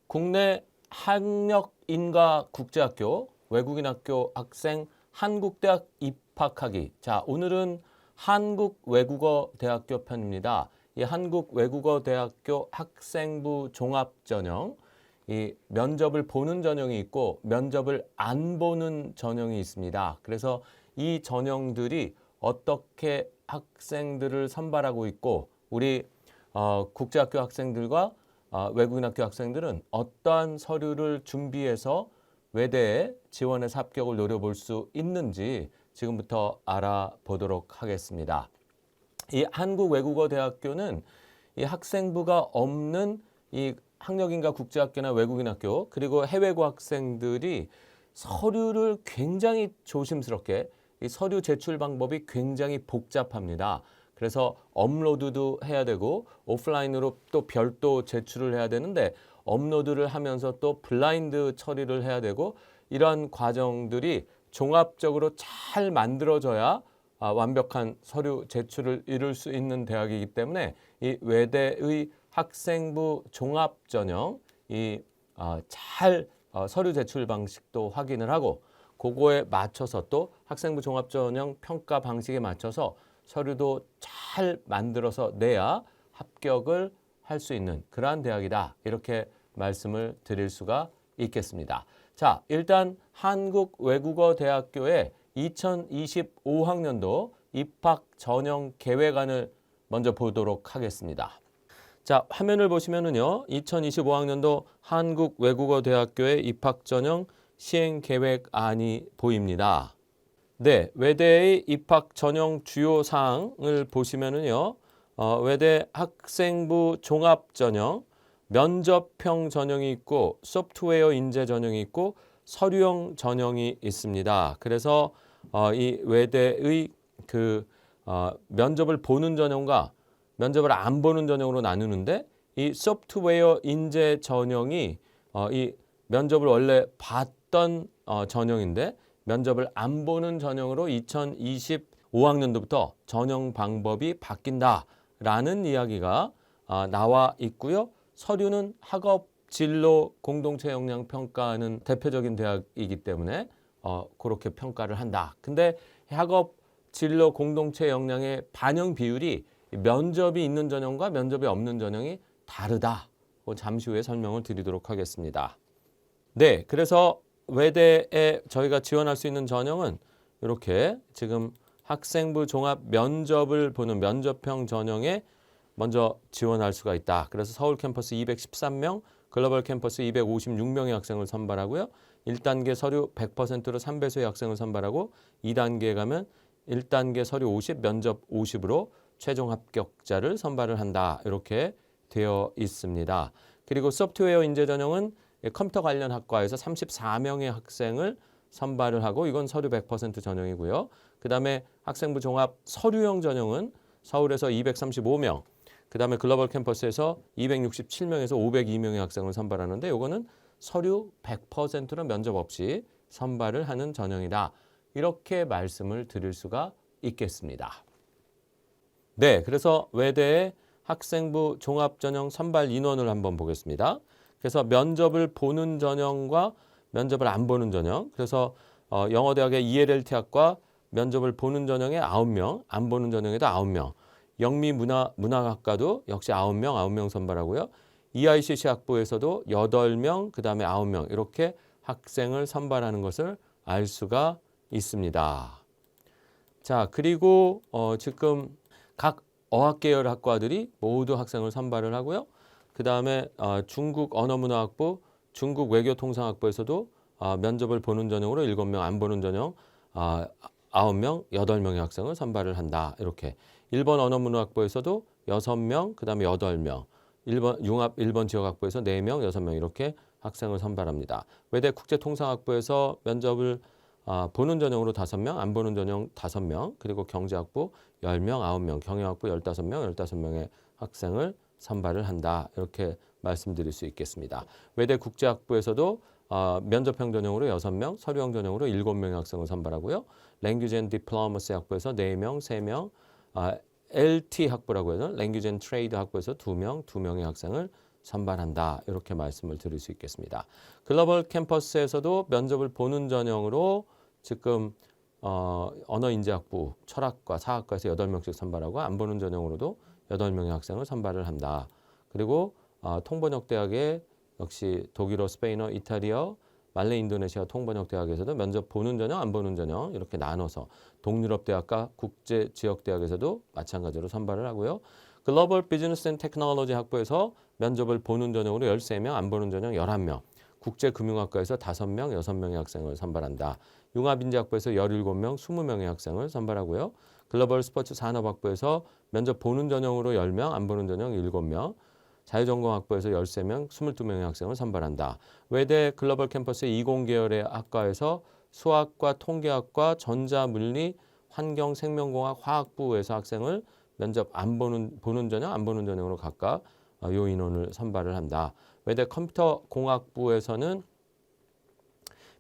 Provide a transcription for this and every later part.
국내 학력인가국제학교 외국인 학교 학생 한국대학 입학하기. 자, 오늘은 한국외국어대학교 편입니다. 이 한국외국어대학교 학생부 종합전형, 이 면접을 보는 전형이 있고 면접을 안 보는 전형이 있습니다. 그래서 이 전형들이 어떻게 학생들을 선발하고 있고 우리 국제학교 학생들과 외국인 학교 학생들은 어떠한 서류를 준비해서 외대에 지원해서 합격을 노려볼 수 있는지 지금부터 알아보도록 하겠습니다. 이 한국외국어대학교는 이 학생부가 없는 이 학력인가 국제학교나 외국인 학교 그리고 해외고 학생들이 서류를 굉장히 조심스럽게 이 서류 제출 방법이 굉장히 복잡합니다. 그래서 업로드도 해야 되고 오프라인으로 또 별도 제출을 해야 되는데 업로드를 하면서 또 블라인드 처리를 해야 되고 이러한 과정들이 종합적으로 잘 만들어져야 완벽한 서류 제출을 이룰 수 있는 대학이기 때문에 이 외대의 학생부 종합전형 잘 서류 제출 방식도 확인을 하고 그거에 맞춰서 또 학생부 종합전형 평가 방식에 맞춰서 서류도 잘 만들어서 내야 합격을 할 수 있는 그러한 대학이다. 이렇게 말씀을 드릴 수가 있겠습니다. 자, 일단 한국외국어대학교의 2025학년도 입학 전형 계획안을 먼저 보도록 하겠습니다. 자, 화면을 보시면은요. 2025학년도 한국외국어대학교의 입학 전형 시행 계획안이 보입니다. 네, 외대의 입학 전형 주요 사항을 보시면은요. 외대 학생부 종합 전형, 면접형 전형이 있고 소프트웨어 인재 전형이 있고 서류형 전형이 있습니다. 그래서 이 외대의 면접을 보는 전형과 면접을 안 보는 전형으로 나누는데 이 소프트웨어 인재 전형이 이 면접을 원래 봤던 전형인데 면접을 안 보는 전형으로 2025학년도부터 전형 방법이 바뀐다라는 이야기가 나와 있고요. 서류는 학업 진로 공동체 역량 평가하는 대표적인 대학이기 때문에 그렇게 평가를 한다. 근데 학업 진로 공동체 역량의 반영 비율이 면접이 있는 전형과 면접이 없는 전형이 다르다. 잠시 후에 설명을 드리도록 하겠습니다. 네, 그래서 외대에 저희가 지원할 수 있는 전형은 이렇게 지금 학생부 종합 면접을 보는 면접형 전형에 먼저 지원할 수가 있다. 그래서 서울 캠퍼스 213명, 글로벌 캠퍼스 256명의 학생을 선발하고요. 1단계 서류 100%로 3배수의 학생을 선발하고 2단계에 가면 1단계 서류 50, 면접 50으로 최종 합격자를 선발을 한다. 이렇게 되어 있습니다. 그리고 소프트웨어 인재 전형은 컴퓨터 관련 학과에서 34명의 학생을 선발을 하고 이건 서류 100% 전형이고요. 그 다음에 학생부 종합 서류형 전형은 서울에서 235명, 그 다음에 글로벌 캠퍼스에서 267명에서 502명의 학생을 선발하는데 이거는 서류 100%로 면접 없이 선발을 하는 전형이다. 이렇게 말씀을 드릴 수가 있겠습니다. 네, 그래서 외대의 학생부 종합전형 선발 인원을 한번 보겠습니다. 그래서 면접을 보는 전형과 면접을 안 보는 전형. 그래서 영어대학의 ELLT 학과 면접을 보는 전형에 9명, 안 보는 전형에도 9명. 영미문학학과도 역시 9명 선발하고요. EICC 학부에서도 8명, 그 다음에 9명 이렇게 학생을 선발하는 것을 알 수가 있습니다. 자, 그리고 지금 각 어학계열 학과들이 모두 학생을 선발을 하고요. 그 다음에 중국 언어문화학부, 중국 외교통상학부에서도 면접을 보는 전형으로 7명, 안 보는 전형 9명, 8명의 학생을 선발을 한다. 이렇게. 일본 언어문화학부에서도 6명, 그 다음에 8명, 일본 지역학부에서 4명, 6명 이렇게 학생을 선발합니다. 외대 국제통상학부에서 면접을 보는 전형으로 5명, 안 보는 전형 5명, 그리고 경제학부 10명, 9명, 경영학부 15명, 15명의 학생을 선발을 한다. 이렇게 말씀드릴 수 있겠습니다. 외대 국제학부에서도 면접형 전형으로 6명, 서류형 전형으로 7명의 학생을 선발하고요. Language and Diplomacy 학부에서 4명, 3명, LT 학부라고 해서 Language and Trade 학부에서 2명, 2명의 학생을 선발한다. 이렇게 말씀을 드릴 수 있겠습니다. 글로벌 캠퍼스에서도 면접을 보는 전형으로 지금 언어인재학부, 철학과, 사학과에서 8명씩 선발하고 안 보는 전형으로도 8명의 학생을 선발을 한다. 그리고 통번역대학에 역시 독일어, 스페인어, 이탈리아, 말레, 인도네시아 통번역대학에서도 면접 보는 전형, 안 보는 전형 이렇게 나눠서 동유럽대학과 국제지역대학에서도 마찬가지로 선발을 하고요. 글로벌 비즈니스 앤 테크놀로지 학부에서 면접을 보는 전형으로 13명, 안 보는 전형 11명, 국제금융학과에서 5명, 6명의 학생을 선발한다. 융합인재학부에서 17명, 20명의 학생을 선발하고요. 글로벌 스포츠 산업학부에서 면접 보는 전형으로 10명, 안 보는 전형 7명, 자유전공학부에서 13명, 22명의 학생을 선발한다. 외대 글로벌 캠퍼스 20계열의 학과에서 수학과 통계학과, 전자물리, 환경, 생명공학, 화학부에서 학생을 면접 보는 전형, 안 보는 전형으로 각각 요 인원을 선발을 한다. 외대 컴퓨터공학부에서는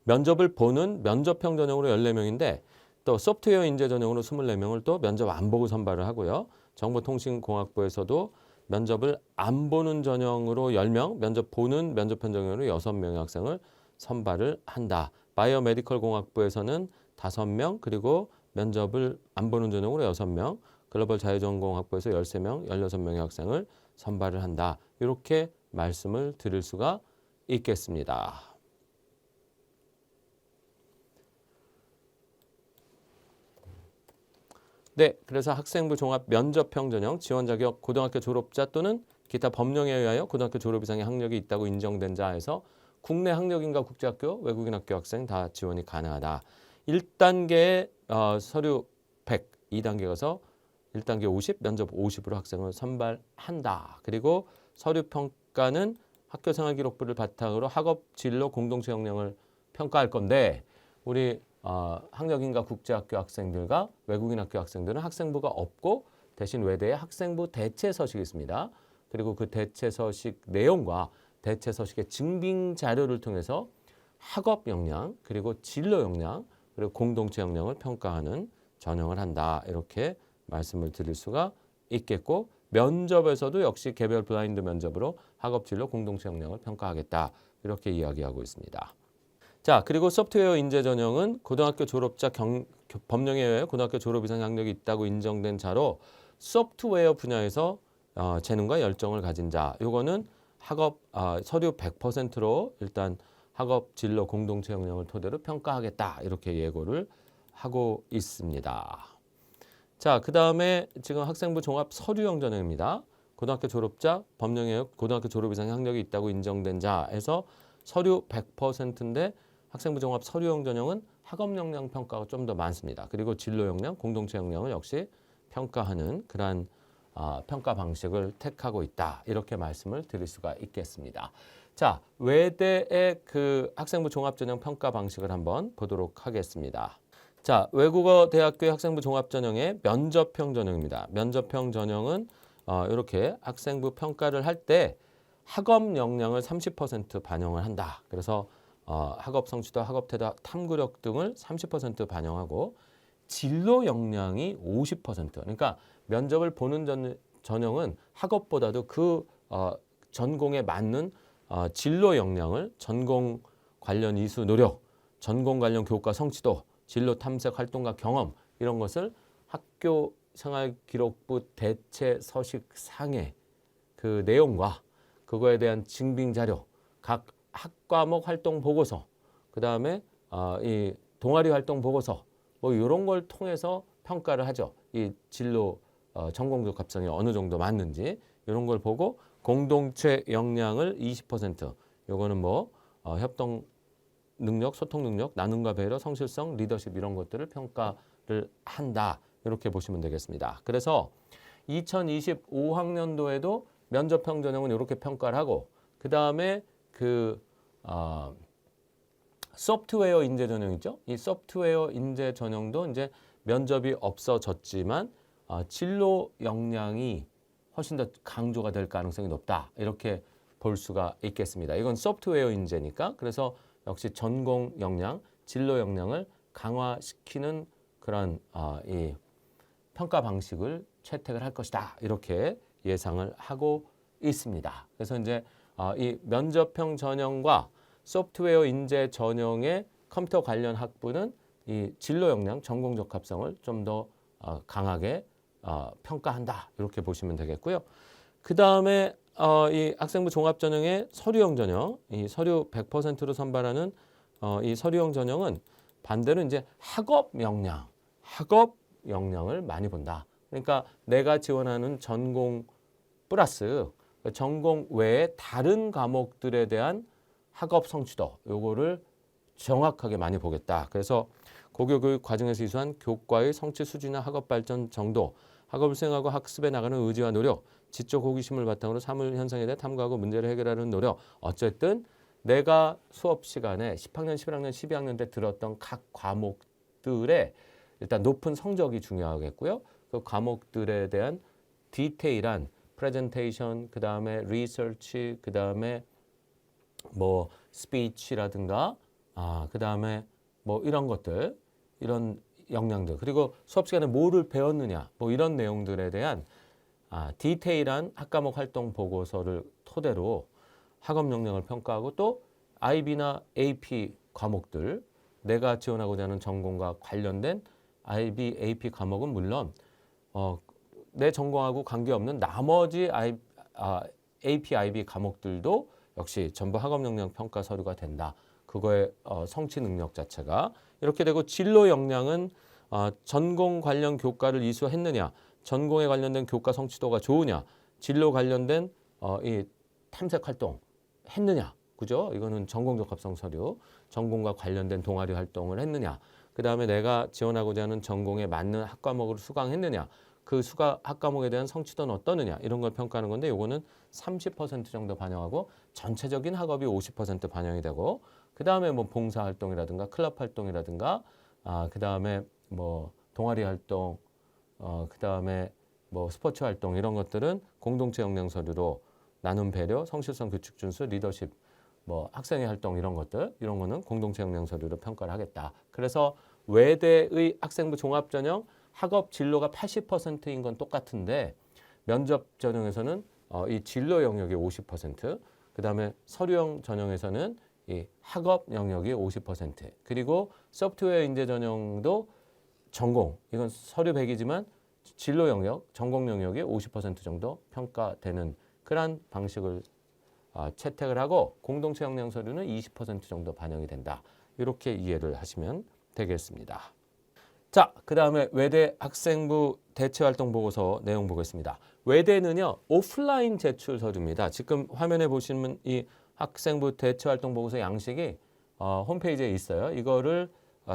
면접을 보는 면접형 전형으로 14명인데 또 소프트웨어 인재 전형으로 24명을 또 면접 안 보고 선발을 하고요. 정보통신공학부에서도 면접을 안 보는 전형으로 10명, 면접 보는 면접형 전형으로 6명의 학생을 선발을 한다. 바이오메디컬 공학부에서는 5명, 그리고 면접을 안 보는 전형으로 6명, 글로벌 자유전공학부에서 13명, 16명의 학생을 선발을 한다. 이렇게 말씀을 드릴 수가 있겠습니다. 네, 그래서 학생부 종합 면접형 전형 지원 자격 고등학교 졸업자 또는 기타 법령에 의하여 고등학교 졸업 이상의 학력이 있다고 인정된 자에서 국내 학력인가 국제학교, 외국인 학교 학생 다 지원이 가능하다. 1단계에 서류 100, 2단계 가서 1단계 50, 면접 50으로 학생을 선발한다. 그리고 서류 평가는 학교생활기록부를 바탕으로 학업 진로 공동체 역량을 평가할 건데 우리 학력인가 국제학교 학생들과 외국인 학교 학생들은 학생부가 없고 대신 외대에 학생부 대체 서식이 있습니다. 그리고 그 대체 서식 내용과 대체 서식의 증빙 자료를 통해서 학업 역량, 그리고 진로 역량, 그리고 공동체 역량을 평가하는 전형을 한다. 이렇게 말씀을 드릴 수가 있겠고 면접에서도 역시 개별 블라인드 면접으로 학업 진로 공동체 역량을 평가하겠다. 이렇게 이야기하고 있습니다. 자, 그리고 소프트웨어 인재 전형은 고등학교 졸업자 법령에 의해 고등학교 졸업 이상 학력이 있다고 인정된 자로 소프트웨어 분야에서 재능과 열정을 가진 자. 요거는 학업 서류 100%로 일단 학업 진로 공동체 역량을 토대로 평가하겠다. 이렇게 예고를 하고 있습니다. 자, 그다음에 지금 학생부 종합 서류형 전형입니다. 고등학교 졸업자 법령에 의해 고등학교 졸업 이상 학력이 있다고 인정된 자에서 서류 100%인데 학생부 종합 서류형 전형은 학업 역량 평가가 좀 더 많습니다. 그리고 진로 역량, 공동체 역량을 역시 평가하는 그러한 평가 방식을 택하고 있다. 이렇게 말씀을 드릴 수가 있겠습니다. 자, 외대의 그 학생부 종합 전형 평가 방식을 한번 보도록 하겠습니다. 자, 외국어 대학교의 학생부 종합 전형의 면접형 전형입니다. 면접형 전형은 이렇게 학생부 평가를 할 때 학업 역량을 30% 반영을 한다. 그래서 학업 성취도, 학업 태도, 탐구력 등을 30% 반영하고 진로 역량이 50%. 그러니까 면접을 보는 전형은 학업보다도 그 전공에 맞는 진로 역량을 전공 관련 이수 노력, 전공 관련 교과 성취도, 진로 탐색 활동과 경험 이런 것을 학교 생활기록부 대체 서식 상의 그 내용과 그거에 대한 증빙 자료, 각 학과목 활동 보고서, 그 다음에 이 동아리 활동 보고서 뭐 이런 걸 통해서 평가를 하죠. 이 진로 전공 적합성이 어느 정도 맞는지 이런 걸 보고 공동체 역량을 20%. 요거는 뭐 협동 능력, 소통 능력, 나눔과 배려, 성실성, 리더십 이런 것들을 평가를 한다. 이렇게 보시면 되겠습니다. 그래서 2025학년도에도 면접형 전형은 이렇게 평가를 하고 그 다음에 그 소프트웨어 인재 전형 있죠? 이 소프트웨어 인재 전형도 이제 면접이 없어졌지만 진로 역량이 훨씬 더 강조가 될 가능성이 높다. 이렇게 볼 수가 있겠습니다. 이건 소프트웨어 인재니까 그래서 역시 전공 역량, 진로 역량을 강화시키는 그런 이 평가 방식을 채택을 할 것이다. 이렇게 예상을 하고 있습니다. 그래서 이제 이 면접형 전형과 소프트웨어 인재 전형의 컴퓨터 관련 학부는 이 진로 역량, 전공 적합성을 좀 더 강하게 평가한다. 이렇게 보시면 되겠고요. 그 다음에 이 학생부 종합 전형의 서류형 전형, 이 서류 100%로 선발하는 이 서류형 전형은 반대로 이제 학업 역량을 많이 본다. 그러니까 내가 지원하는 전공 플러스 전공 외에 다른 과목들에 대한 학업 성취도 요거를 정확하게 많이 보겠다. 그래서 고교교육 과정에서 이수한 교과의 성취 수준이나 학업 발전 정도, 학업을 수행하고 학습에 나가는 의지와 노력, 지적 호기심을 바탕으로 사물 현상에 대해 탐구하고 문제를 해결하는 노력. 어쨌든 내가 수업 시간에 10학년, 11학년, 12학년 때 들었던 각 과목들의 일단 높은 성적이 중요하겠고요. 그 과목들에 대한 디테일한 프레젠테이션, 그 다음에 리서치, 그 다음에 뭐 스피치라든가, 그 다음에 뭐 이런 것들, 이런 역량들, 그리고 수업 시간에 뭐를 배웠느냐, 뭐 이런 내용들에 대한 디테일한 학과목 활동 보고서를 토대로 학업 역량을 평가하고 또 IB나 AP 과목들, 내가 지원하고자 하는 전공과 관련된 IB, AP 과목은 물론 내 전공하고 관계없는 나머지 AP, IB 과목들도 역시 전부 학업 역량 평가 서류가 된다. 그거의 성취 능력 자체가 이렇게 되고 진로 역량은 전공 관련 교과를 이수했느냐, 전공에 관련된 교과 성취도가 좋으냐, 진로 관련된 이 탐색 활동 했느냐, 그죠? 이거는 전공 적합성 서류, 전공과 관련된 동아리 활동을 했느냐, 그 다음에 내가 지원하고자 하는 전공에 맞는 학과목을 수강했느냐, 그 학과목에 대한 성취도는 어떠느냐, 이런 걸 평가하는 건데 요거는 30% 정도 반영하고 전체적인 학업이 50% 반영이 되고, 그 다음에 뭐 봉사활동이라든가 클럽 활동이라든가, 그 다음에 뭐 동아리 활동, 그 다음에 뭐 스포츠 활동 이런 것들은 공동체 역량 서류로 나눔 배려, 성실성 규칙 준수, 리더십, 뭐 학생회 활동 이런 것들, 이런 거는 공동체 역량 서류로 평가를 하겠다. 그래서 외대의 학생부 종합 전형 학업 진로가 80%인 건 똑같은데 면접 전형에서는 이 진로 영역이 50%, 그 다음에 서류형 전형에서는 이 학업 영역이 50%, 그리고 소프트웨어 인재 전형도 전공, 이건 서류 100이지만 진로 영역, 전공 영역이 50% 정도 평가되는 그런 방식을 채택을 하고 공동체 역량 서류는 20% 정도 반영이 된다. 이렇게 이해를 하시면 되겠습니다. 자, 그 다음에 외대 학생부 대체활동 보고서 내용 보겠습니다. 외대는요, 오프라인 제출 서류입니다. 지금 화면에 보시면 이 학생부 대체활동 보고서 양식이 홈페이지에 있어요. 이거를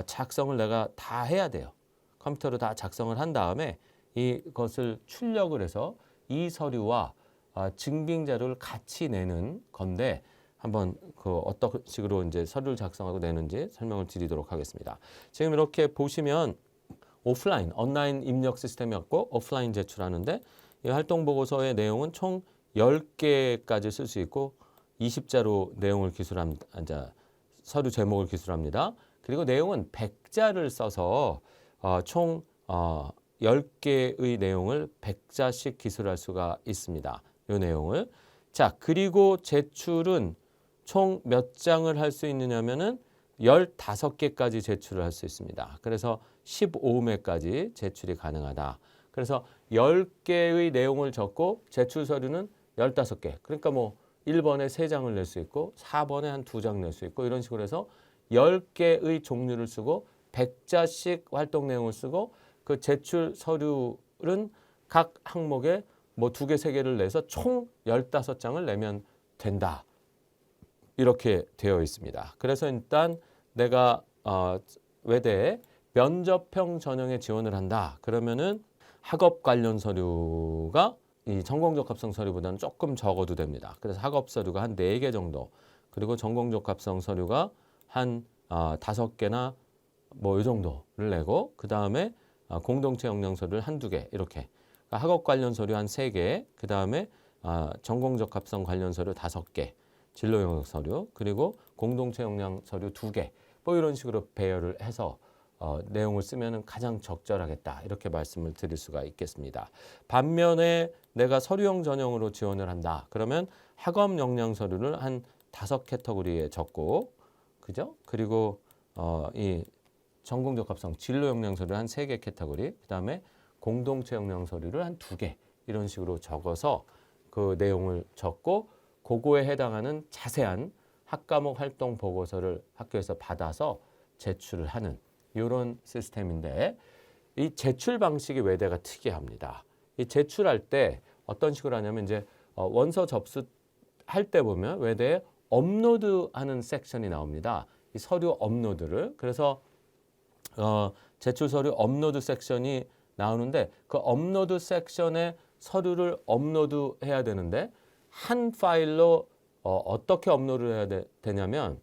작성을 내가 다 해야 돼요. 컴퓨터로 다 작성을 한 다음에 이것을 출력을 해서 이 서류와 증빙 자료를 같이 내는 건데 한번 어떤 식으로 이제 서류를 작성하고 내는지 설명을 드리도록 하겠습니다. 지금 이렇게 보시면 오프라인, 온라인 입력 시스템이었고 오프라인 제출하는데 이 활동 보고서의 내용은 총 10개까지 쓸 수 있고 20자로 내용을 기술합니다. 서류 제목을 기술합니다. 그리고 내용은 100자를 써서 총 10개의 내용을 100자씩 기술할 수가 있습니다. 이 내용을. 자, 그리고 제출은 총 몇 장을 할 수 있느냐면은 15개까지 제출을 할 수 있습니다. 그래서 15매까지 제출이 가능하다. 그래서 10개의 내용을 적고 제출 서류는 15개. 그러니까 뭐 1번에 3장을 낼 수 있고 4번에 한 2장 낼 수 있고 이런 식으로 해서 10개의 종류를 쓰고 100자씩 활동 내용을 쓰고 그 제출 서류는 각 항목에 뭐 2개, 3개를 내서 총 15장을 내면 된다. 이렇게 되어 있습니다. 그래서 일단 내가 외대에 면접형 전형에 지원을 한다. 그러면은 학업 관련 서류가 이 전공 적합성 서류보다는 조금 적어도 됩니다. 그래서 학업 서류가 한 4개 정도, 그리고 전공 적합성 서류가 한 5개나 뭐 이 정도를 내고, 그 다음에 공동체 역량 서류를 한두 개 이렇게. 그러니까 학업 관련 서류 한 3개, 그 다음에 전공 적합성 관련 서류 5개, 진로 영역 서류, 그리고 공동체 역량 서류 2개, 뭐 이런 식으로 배열을 해서 내용을 쓰면 가장 적절하겠다. 이렇게 말씀을 드릴 수가 있겠습니다. 반면에 내가 서류형 전형으로 지원을 한다. 그러면 학업 역량 서류를 한 5캐터고리에 적고, 그죠? 그리고 이 전공 적합성 진로 역량 서류를 한 3개 캐터고리, 그다음에 공동체 역량 서류를 한 2개 이런 식으로 적어서 그 내용을 적고 그거에 해당하는 자세한 학과목 활동 보고서를 학교에서 받아서 제출을 하는 이런 시스템인데, 이 제출 방식이 외대가 특이합니다. 이 제출할 때 어떤 식으로 하냐면 이제 원서 접수할 때 보면 외대에 업로드하는 섹션이 나옵니다. 이 서류 업로드를. 그래서 제출 서류 업로드 섹션이 나오는데 그 업로드 섹션에 서류를 업로드해야 되는데 한 파일로 어떻게 업로드를 해야 되냐면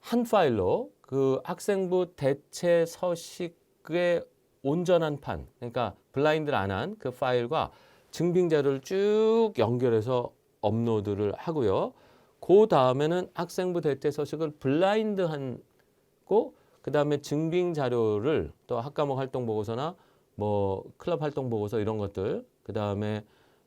한 파일로 그 학생부 대체 서식의 온전한 판, 그러니까 블라인드를 안 한 그 파일과 증빙 자료를 쭉 연결해서 업로드를 하고요. 그 다음에는 학생부 대체 서식을 블라인드한 그 다음에 증빙 자료를 또 학과목 활동 보고서나 뭐 클럽 활동 보고서 이런 것들, 그 다음에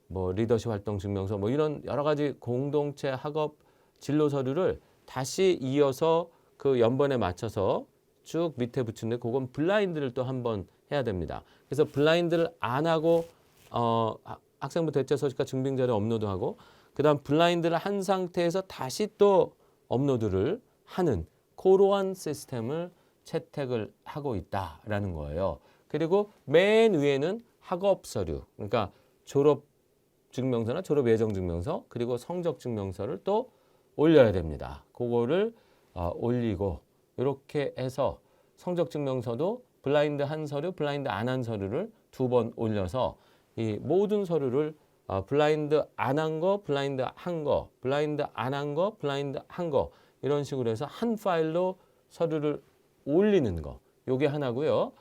뭐 리더십 활동 증명서 뭐 이런 여러 가지 공동체 학업 진로 서류를 다시 이어서 그 연번에 맞춰서 쭉 밑에 붙이는데 그건 블라인드를 또 한번 해야 됩니다. 그래서 블라인드를 안 하고 학생부 대체 서식과 증빙 자료 업로드하고 그다음 블라인드를 한 상태에서 다시 또 업로드를 하는 그러한 시스템을 채택을 하고 있다라는 거예요. 그리고 맨 위에는 학업 서류, 그러니까 졸업 증명서나 졸업 예정 증명서 그리고 성적 증명서를 또 올려야 됩니다. 그거를 올리고 이렇게 해서 성적 증명서도 블라인드 한 서류, 블라인드 안 한 서류를 2번 올려서 이 모든 서류를 블라인드 안 한 거, 블라인드 한 거, 블라인드 안 한 거, 블라인드 한 거 이런 식으로 해서 한 파일로 서류를 올리는 거. 요게 하나고요.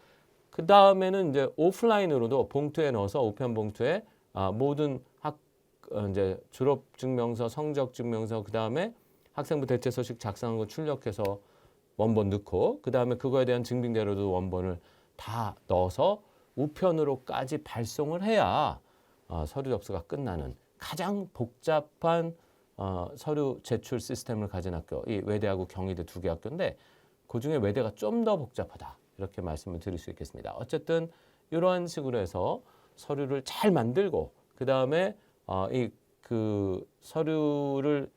그 다음에는 이제 오프라인으로도 봉투에 넣어서 우편 봉투에 모든 이제 졸업 증명서, 성적 증명서, 그 다음에 학생부 대체 서식 작성한 거 출력해서 원본 넣고, 그 다음에 그거에 대한 증빙 자료도 원본을 다 넣어서 우편으로까지 발송을 해야 서류 접수가 끝나는 가장 복잡한 서류 제출 시스템을 가진 학교, 이 외대하고 경희대 2개 학교인데 그 중에 외대가 좀 더 복잡하다 이렇게 말씀을 드릴 수 있겠습니다. 어쨌든 이러한 식으로 해서 서류를 잘 만들고 그 다음에 이 그 서류를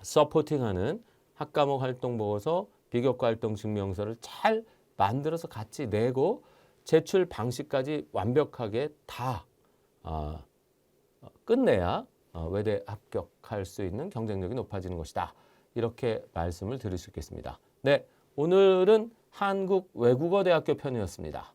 서포팅하는 학과목 활동 보고서, 비교과 활동 증명서를 잘 만들어서 같이 내고 제출 방식까지 완벽하게 다 끝내야 외대 합격할 수 있는 경쟁력이 높아지는 것이다. 이렇게 말씀을 드릴 수 있겠습니다. 네, 오늘은 한국외국어대학교 편이었습니다.